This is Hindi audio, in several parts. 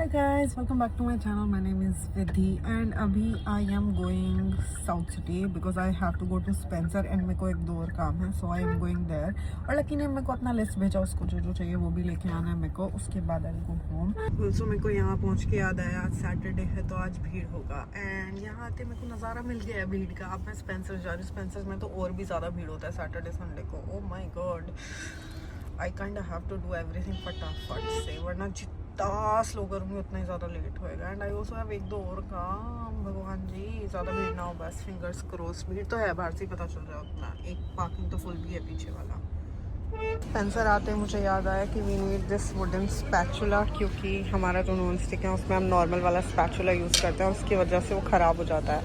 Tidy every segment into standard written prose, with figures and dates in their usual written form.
Hi guys, welcome back to my channel. My name is Vidhi and अभी I am going South City because I have to go to Spencer and मेरे को एक दो और काम है, so I am going there. और लकी ने मेरे को अपना लिस्ट भेजा, उसको जो जो चाहिए वो भी लेके आना है मेरे को. उसके बाद I will go home. So मेरे को यहाँ पहुँच के याद आया आज सैटरडे है तो आज भीड़ होगा. एंड यहाँ आते मेरे को नज़ारा मिल गया है भीड़ का. अब मैं स्पेंसर जा रही हूँ. स्पेंसर में तो और भी ज़्यादा भीड़ होता है सैटरडे संडे को. Oh my god, I kind of have to do everything फटाफट से, वरना जितना स्लो करूँगी उतना ही ज़्यादा लेट होएगा. एंड आई ऑल्सो हैव एक दो और काम. भगवान जी ज़्यादा भीड़ ना हो बस. Fingers cross. भीड़ तो है, बाहर से पता चल रहा है उतना. एक पार्किंग तो फुल भी है पीछे वाला. स्पेंसर आते मुझे याद आया कि we need this wooden spatula, क्योंकि हमारा जो नॉन स्टिक है उसमें हम नॉर्मल वाला स्पैचुला यूज़ करते हैं और उसकी वजह से वो ख़राब हो जाता है.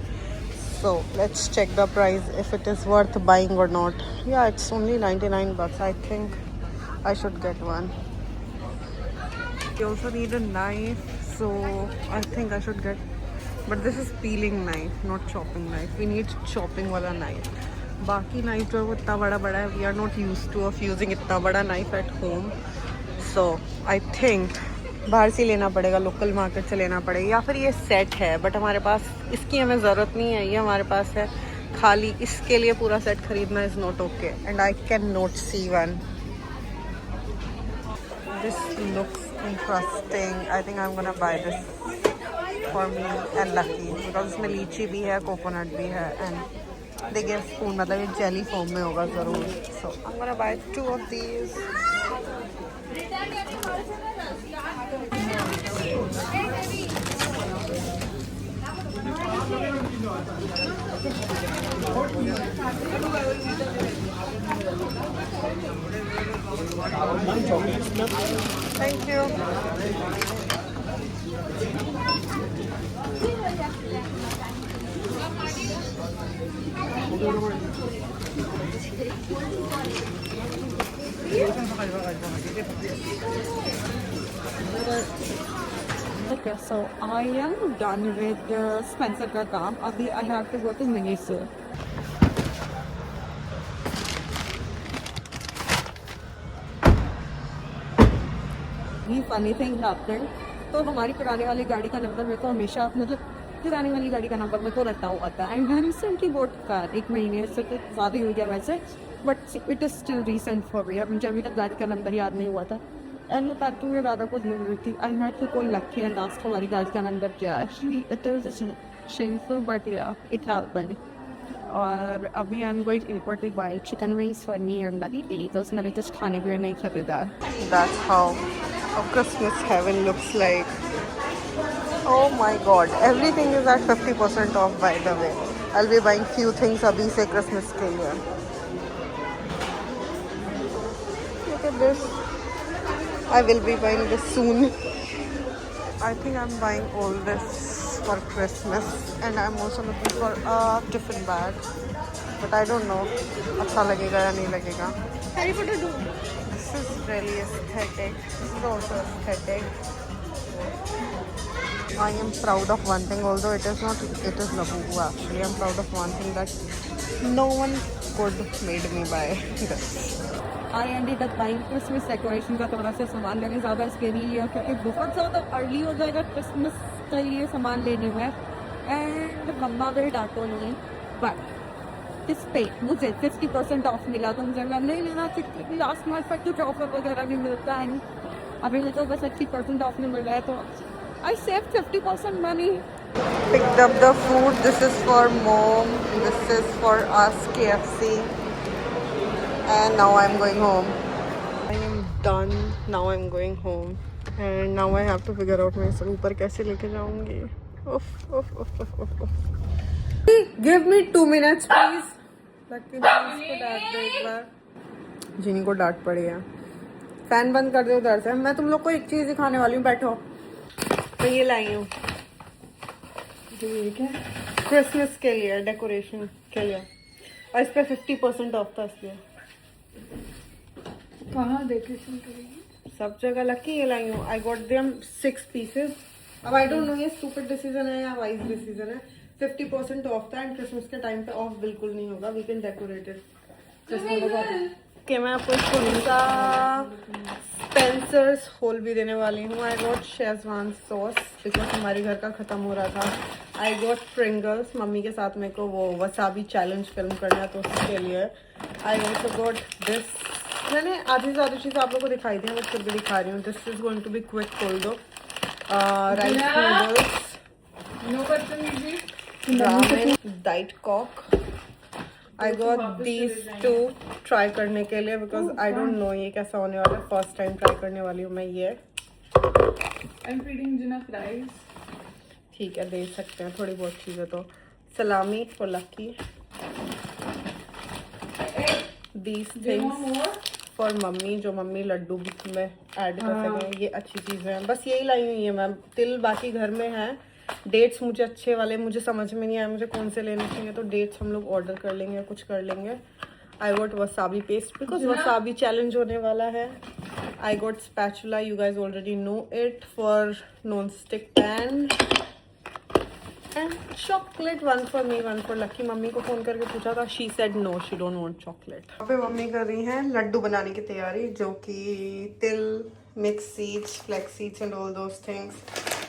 So let's check the price if it is worth buying or not. Yeah, it's only 99 bucks. I think I should get one. You also need a knife, so I think I should get, but this is peeling knife, not chopping knife. We need chopping वाला knife. बाकी knife जो है वो इतना बड़ा बड़ा है. We are not used to of using इतना बड़ा knife at home. So I think बाहर से लेना पड़ेगा, लोकल मार्केट से लेना पड़ेगा, या फिर ये सेट है बट हमारे पास इसकी हमें ज़रूरत नहीं है. ये हमारे पास है, खाली इसके लिए पूरा सेट खरीदना is not okay. And I can not see one. This looks interesting. I think I am gonna buy this for me and Lucky because इसमें लीची भी है, कोकोनट भी है. एंड दे गिव स्पून, मतलब ये जेली फॉर्म में होगा ज़रूर. So I am gonna buy 2 of these. Thank you. Okay, so I am done with Spencer का काम. अभी I have to go to Mysore. ये funny thing happened. तो हमारी पुराने वाली गाड़ी का नंबर मेरे को हमेशा, मतलब पुरानी वाली गाड़ी का नंबर मेरे को रखा हुआ था. एंड मैं रिसेंटली बोट कार 1 महीने से तो ज़्यादा ही हो गया वैसे, but it is still recent for me. अब मुझे अभी तक गाड़ी का नंबर याद नहीं हुआ था. एंड मैं पैकिंग में ज़्यादा कुछ नहीं हुई थी. I had to call Lucky and ask हमारी गाड़ी का नंबर क्या है. It is shameful but yeah it happened. और अभी I am going import buy chicken wings for me and Lucky. तो उसमें कुछ खाने पीने नहीं खरीदा. That's how Christmas heaven looks like. Oh my god, everything is at 50% off by the way. I'll be buying few things abhi se Christmas ke liye. Look at this. I will be buying this soon. I think I'm buying all this for Christmas and I'm also looking for a tiffin bag. But I don't know अच्छा लगेगा या नहीं लगेगा. Harry Potter do. This is really aesthetic. This is also aesthetic. I am proud of one thing, although it is Labubu actually. I'm proud of one thing, that no one could made me buy this. I ended up buying Christmas decoration का थोड़ा सा सामान लेने ज़्यादा इसके लिए है क्योंकि बहुत ज़्यादा अर्ली हो जाएगा क्रिसमस के लिए सामान लेने में. एंड मम्मा भी डांटो नहीं, बट इस पे मुझे 50% ऑफ मिला तो मुझे मैं नहीं लेना क्योंकि लास्ट मंथ पर कुछ ऑफर वगैरह नहीं मिलता है. अभी मुझे बस 80% ऑफ नहीं मिल रहा है तो I saved 50% money. Picked up the food. This is for mom. This is for us, KFC. And now I'm going home. I am done. Now I'm going home. And now I have to figure out मैं इसे ऊपर कैसे लेके जाऊँगी. Give me 2 minutes, please. Lucky को डांट दो एक बार. जिनी को डांट पड़ी है. फैन बंद कर दो उधर से. मैं तुम लोग को एक चीज़ दिखाने वाली हूँ, बैठो. तो ये लाई हूँ. ये क्या क्रिसमस के लिए डेकोरेशन के लिए, और इस पर 50% ऑफ था इसलिए. कहाँ डेकोरेशन करेगी? सब जगह. लकी ये लाई हूँ. I got them 6 pieces. अब आई डोंट नो ये स्टूपिड डिसीजन है या वाइज डिसीजन है. 50% ऑफ था एंड क्रिसमस के टाइम पे ऑफ बिल्कुल नहीं होगा. We can decorate it. कि मैं आपको थोड़ा सा स्पेंसर्स होल भी देने वाली हूँ. I got Schezwan sauce because हमारे घर का ख़त्म हो रहा था. आई गॉट प्रिंगल्स, मम्मी के साथ मेरे को वो वसाबी चैलेंज फिल्म करना है तो उसके लिए. I also got this. मैंने आधी से ज़्यादा चीज़ आप लोगों को दिखाई दी है, मैं फिर भी दिखा रही हूँ. This is going to be quick cold rice noodles, ramen, diet coke. I got these to try करने के लिए बिकॉज आई डोंट नो ये कैसा होने वाला है. फर्स्ट टाइम ट्राई करने वाली हूँ मैं ये. ठीक है, दे सकते हैं थोड़ी बहुत चीज़ें. तो सलामी for lucky, these things for mummy, जो मम्मी लड्डू में ऐड कर सकें. ये अच्छी चीज़ें हैं. बस यही लाई हुई है मैम. तिल बाकी घर में है. डेट्स मुझे अच्छे वाले मुझे समझ में नहीं आया मुझे कौन से लेने चाहिए, तो डेट्स हम लोग ऑर्डर कर लेंगे, कुछ कर लेंगे. I got wasabi paste because wasabi challenge होने वाला है. I got spatula, you guys already know it, for non stick pan. And chocolate, one for me, one for Lucky. Mummy को फ़ोन करके पूछा था, she said no, she don't want chocolate. यहाँ पे मम्मी कर रही हैं लड्डू बनाने की तैयारी, जो कि तिल, mix seeds, flax seeds and all those things.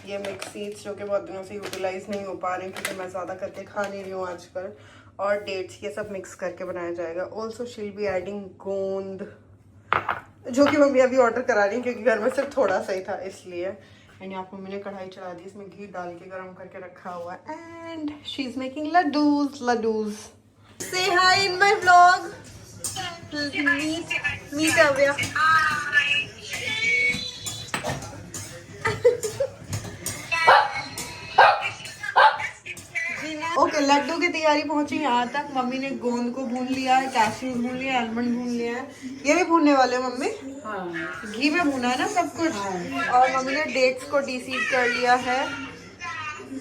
ये मिक्स सीड्स जो कि बहुत दिनों से यूटिलाइज नहीं हो पा रही क्योंकि मैं ज़्यादा करके खा नहीं रही हूँ आजकल. और डेट्स, ये सब मिक्स करके बनाया जाएगा. ऑल्सो शील बी एडिंग गोंद, जो कि मम्मी अभी ऑर्डर करा रही है क्योंकि घर में सिर्फ थोड़ा सा ही था इसलिए. एंड यहाँ पर मम्मी ने कढ़ाई चढ़ा दी, इसमें घी डाल के गर्म करके रखा हुआ है. And she is making laddoos. Say hi in my vlog. Meet Avya. Okay, लड्डू की तैयारी पहुंची यहाँ तक. मम्मी ने गोंद को भून लिया है, कैश्यूज भून लिया है, आलमंड भून लिया है. ये भी भूनने वाले हो मम्मी? हाँ. घी में भूना है ना सब कुछ. हाँ. और मम्मी ने डेट्स को डीसीड कर लिया है.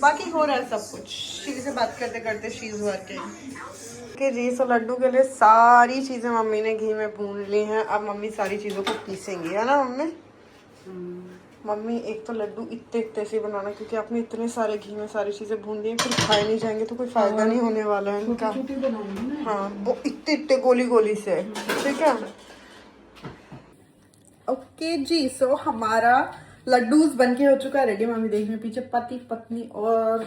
बाकी हो रहा है सब कुछ. शी से बात करते करते शी इज वर्किंग जी. सो लड्डू के लिए सारी चीजें मम्मी ने घी में भून ली हैं. अब मम्मी सारी चीजों को पीसेंगी, है ना मम्मी? मम्मी एक तो लड्डू इतने से बनाना क्योंकि आपने इतने सारे घी में सारी चीजें भून दी हैं, फिर खाए नहीं जाएंगे तो कोई फायदा नहीं होने वाला है इनका. हाँ, वो इतने गोली से. ठीक है. ओके जी. सो हमारा लड्डूस बनके हो चुका है रेडी. मम्मी देख में पीछे पति पत्नी और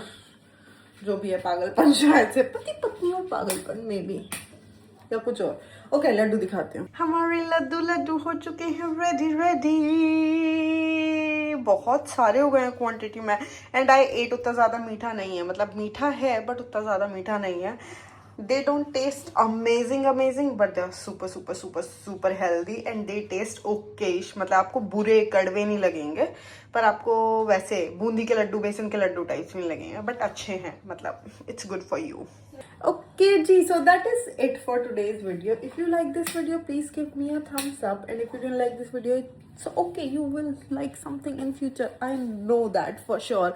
जो भी है पागलपन, शायद से पति पत्नी और पागलपन में भी या कुछ और. ओके, लड्डू दिखाते हैं. हमारे लड्डू हो चुके हैं रेडी. बहुत सारे हो गए हैं क्वांटिटी में. And I ate. उतना ज़्यादा मीठा नहीं है, मतलब मीठा है बट उतना ज़्यादा मीठा नहीं है. They don't taste amazing but they are super healthy. And they taste okayish, मतलब आपको बुरे कड़वे नहीं लगेंगे, पर आपको वैसे बूंदी के लड्डू, बेसन के लड्डू टाइप्स नहीं लगेंगे, बट अच्छे हैं. मतलब it's good for you. Okay जी, so that is it for today's video. If you like this video, please give me a thumbs up. And if you didn't like this video, it's okay. You will like something in future. I know that for sure.